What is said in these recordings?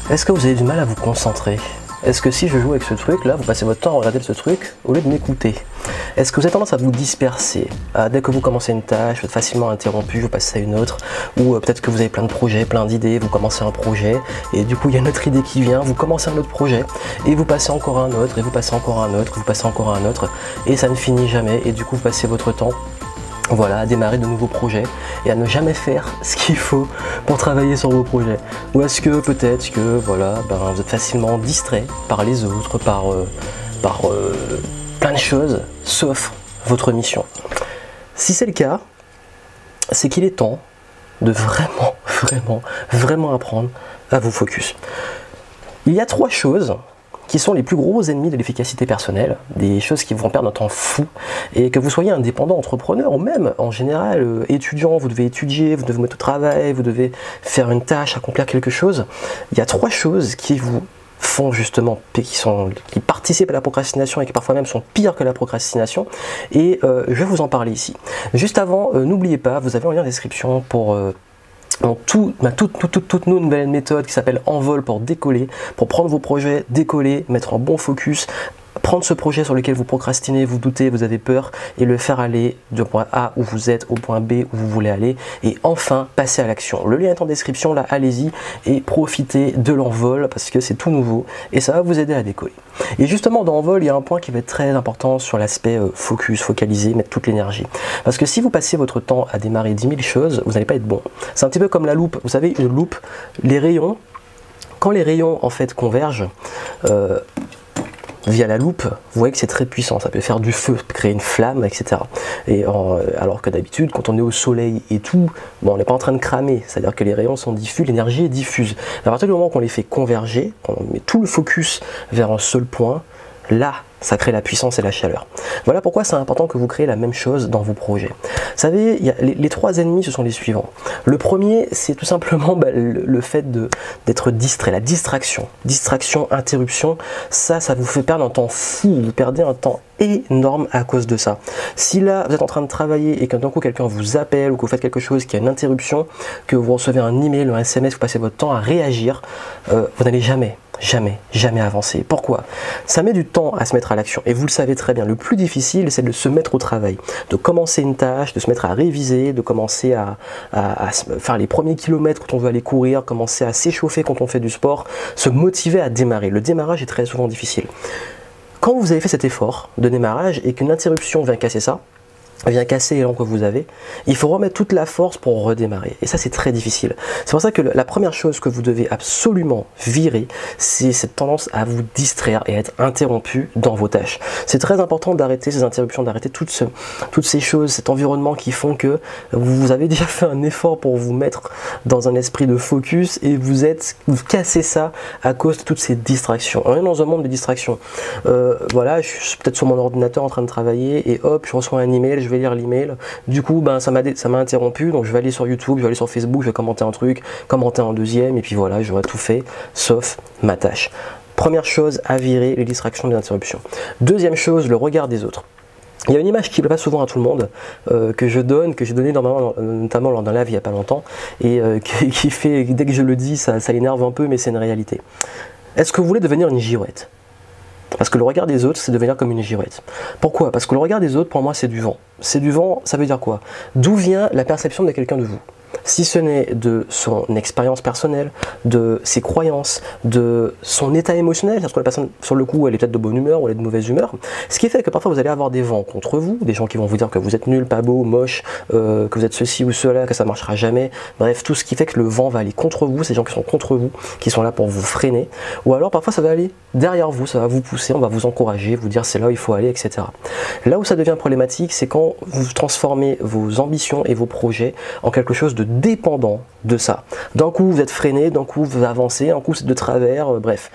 Est-ce que vous avez du mal à vous concentrer? Est-ce que si je joue avec ce truc là, vous passez votre temps à regarder ce truc au lieu de m'écouter? Est-ce que vous avez tendance à vous disperser? Dès que vous commencez une tâche, vous êtes facilement interrompu, vous passez à une autre, ou peut-être que vous avez plein de projets, plein d'idées, vous commencez un projet, et du coup il y a une autre idée qui vient, vous commencez un autre projet, et vous passez encore à un autre, et vous passez encore à un autre, vous passez encore à un autre, et ça ne finit jamais, et du coup vous passez votre temps, voilà, à démarrer de nouveaux projets et à ne jamais faire ce qu'il faut pour travailler sur vos projets. Ou est-ce que peut-être que voilà, vous êtes facilement distrait par les autres, par plein de choses, sauf votre mission. Si c'est le cas, c'est qu'il est temps de vraiment apprendre à vous focus. Il y a 3 choses qui sont les plus gros ennemis de l'efficacité personnelle, des choses qui vous font perdre un temps fou, et que vous soyez indépendant, entrepreneur, ou même en général étudiant, vous devez étudier, vous devez mettre au travail, vous devez faire une tâche, accomplir quelque chose. Il y a 3 choses qui vous font justement, qui participent à la procrastination et qui parfois même sont pires que la procrastination, et je vais vous en parler ici. Juste avant, n'oubliez pas, vous avez un lien en description pour toute nouvelle méthode qui s'appelle Envol pour décoller, pour prendre vos projets, décoller, mettre un bon focus, prendre ce projet sur lequel vous procrastinez, vous doutez, vous avez peur, et le faire aller du point A où vous êtes au point B où vous voulez aller, et enfin passer à l'action. Le lien est en description, là allez-y et profitez de l'Envol parce que c'est tout nouveau et ça va vous aider à décoller. Et justement dans Envol, il y a un point qui va être très important sur l'aspect focus, focaliser, mettre toute l'énergie. Parce que si vous passez votre temps à démarrer 10 000 choses, vous n'allez pas être bon. C'est un petit peu comme la loupe. Vous savez, une loupe, les rayons, quand les rayons en fait convergent, via la loupe, vous voyez que c'est très puissant, ça peut faire du feu, créer une flamme, etc. Alors que d'habitude, quand on est au soleil et tout, on n'est pas en train de cramer, c'est-à-dire que les rayons sont diffus, l'énergie est diffuse. À partir du moment qu'on les fait converger, qu'on met tout le focus vers un seul point, là, ça crée la puissance et la chaleur. Voilà pourquoi c'est important que vous créez la même chose dans vos projets. Vous savez, les 3 ennemis, ce sont les suivants. Le premier, c'est tout simplement le fait d'être distrait, la distraction. Distraction, interruption, ça vous fait perdre un temps fou, vous perdez un temps énorme à cause de ça. Si là, vous êtes en train de travailler et que d'un coup quelqu'un vous appelle ou que vous faites quelque chose qui a une interruption, que vous recevez un email ou un SMS, vous passez votre temps à réagir, vous n'allez jamais avancer. Pourquoi? Ça met du temps à se mettre à l'action et vous le savez très bien, le plus difficile c'est de se mettre au travail, de commencer une tâche, de se mettre à réviser, de commencer à faire les premiers kilomètres quand on veut aller courir, commencer à s'échauffer quand on fait du sport, se motiver à démarrer. Le démarrage est très souvent difficile. Quand vous avez fait cet effort de démarrage et qu'une interruption vient casser ça, vient casser l'élan que vous avez, il faut remettre toute la force pour redémarrer. Et ça, c'est très difficile. C'est pour ça que la première chose que vous devez absolument virer, c'est cette tendance à vous distraire et à être interrompu dans vos tâches. C'est très important d'arrêter ces interruptions, d'arrêter toutes ces choses, cet environnement qui font que vous avez déjà fait un effort pour vous mettre dans un esprit de focus et vous cassez ça à cause de toutes ces distractions. On est dans un monde de distractions. Voilà, je suis peut-être sur mon ordinateur en train de travailler et hop, je reçois un email, je vais lire l'email, du coup ça m'a interrompu, donc je vais aller sur YouTube, je vais aller sur Facebook, je vais commenter un truc, commenter un deuxième, et puis voilà, j'aurai tout fait, sauf ma tâche. Première chose à virer, les distractions, les interruptions. Deuxième chose, le regard des autres. Il y a une image qui ne plaît pas souvent à tout le monde, que j'ai donnée notamment lors d'un live il n'y a pas longtemps, et qui fait, dès que je le dis, ça énerve un peu, mais c'est une réalité. Est-ce que vous voulez devenir une girouette? Parce que le regard des autres, c'est devenir comme une girouette. Pourquoi? Parce que le regard des autres, pour moi, c'est du vent. C'est du vent, ça veut dire quoi? D'où vient la perception de quelqu'un de vous? Si ce n'est de son expérience personnelle, de ses croyances, de son état émotionnel, parce que la personne, sur le coup, elle est peut-être de bonne humeur ou elle est de mauvaise humeur, ce qui fait que parfois vous allez avoir des vents contre vous, des gens qui vont vous dire que vous êtes nul, pas beau, moche, que vous êtes ceci ou cela, que ça ne marchera jamais, bref, tout ce qui fait que le vent va aller contre vous, ces gens qui sont contre vous, qui sont là pour vous freiner, ou alors parfois ça va aller derrière vous, ça va vous pousser, on va vous encourager, vous dire c'est là où il faut aller, etc. Là où ça devient problématique, c'est quand vous transformez vos ambitions et vos projets en quelque chose de dépendant de ça. D'un coup vous êtes freiné, d'un coup vous avancez, un coup c'est de travers, bref.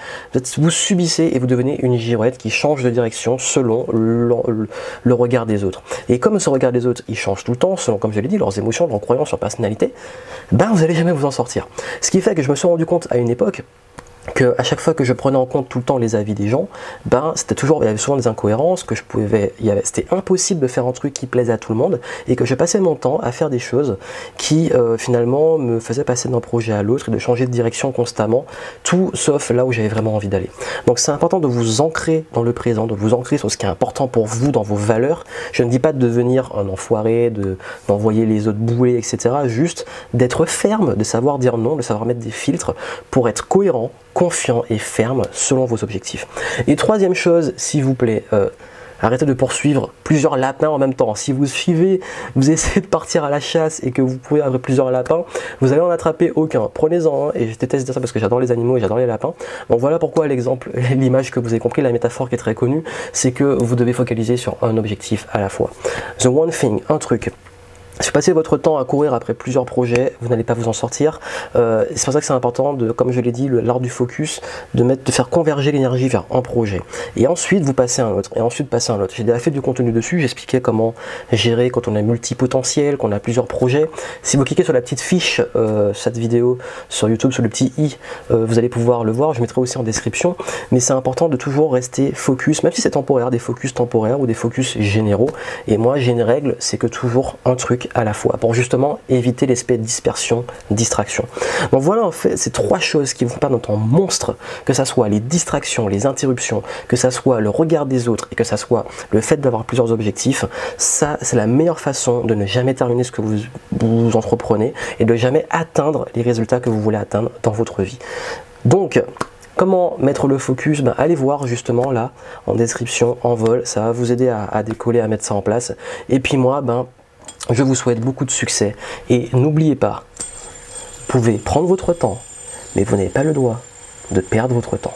Vous subissez et vous devenez une girouette qui change de direction selon le regard des autres. Et comme ce regard des autres, il change tout le temps, selon, comme je l'ai dit, leurs émotions, leurs croyances, leur personnalité, ben vous n'allez jamais vous en sortir. Ce qui fait que je me suis rendu compte à une époque que à chaque fois que je prenais en compte tout le temps les avis des gens, ben c'était toujours, il y avait souvent des incohérences, que c'était impossible de faire un truc qui plaisait à tout le monde, et que je passais mon temps à faire des choses qui finalement me faisaient passer d'un projet à l'autre et de changer de direction constamment, tout sauf là où j'avais vraiment envie d'aller. Donc c'est important de vous ancrer dans le présent, de vous ancrer sur ce qui est important pour vous, dans vos valeurs. Je ne dis pas de devenir un enfoiré, d'envoyer les autres bouler, etc. Juste d'être ferme, de savoir dire non, de savoir mettre des filtres pour être cohérent, confiant et ferme selon vos objectifs. Et troisième chose, s'il vous plaît, arrêtez de poursuivre plusieurs lapins en même temps. Si vous suivez, vous essayez de partir à la chasse et que vous pouvez avoir plusieurs lapins, vous allez en attraper aucun. Prenez-en un, et je déteste dire ça parce que j'adore les animaux et j'adore les lapins. Donc voilà pourquoi l'exemple, l'image que vous avez compris, la métaphore qui est très connue, c'est que vous devez focaliser sur un objectif à la fois. The one thing, un truc. Si vous passez votre temps à courir après plusieurs projets, vous n'allez pas vous en sortir. C'est pour ça que c'est important, comme je l'ai dit, l'art du focus, de faire converger l'énergie vers un projet. Et ensuite, vous passez à un autre. Et ensuite, passer à un autre. J'ai déjà fait du contenu dessus. J'expliquais comment gérer quand on est multipotentiel, qu'on a plusieurs projets. Si vous cliquez sur la petite fiche, cette vidéo sur YouTube, sur le petit i, vous allez pouvoir le voir. Je mettrai aussi en description. Mais c'est important de toujours rester focus, même si c'est temporaire, des focus temporaires ou des focus généraux. Et moi, j'ai une règle, c'est que toujours un truc à la fois, pour justement éviter l'aspect dispersion, distraction. Donc voilà en fait ces trois choses qui vont perdre notre temps monstre, que ça soit les distractions, les interruptions, que ça soit le regard des autres et que ça soit le fait d'avoir plusieurs objectifs. Ça, c'est la meilleure façon de ne jamais terminer ce que vous entreprenez et de jamais atteindre les résultats que vous voulez atteindre dans votre vie. Donc, comment mettre le focus? Allez voir justement là en description, en vol, ça va vous aider à décoller, à mettre ça en place. Et puis moi, je vous souhaite beaucoup de succès et n'oubliez pas, vous pouvez prendre votre temps, mais vous n'avez pas le droit de perdre votre temps.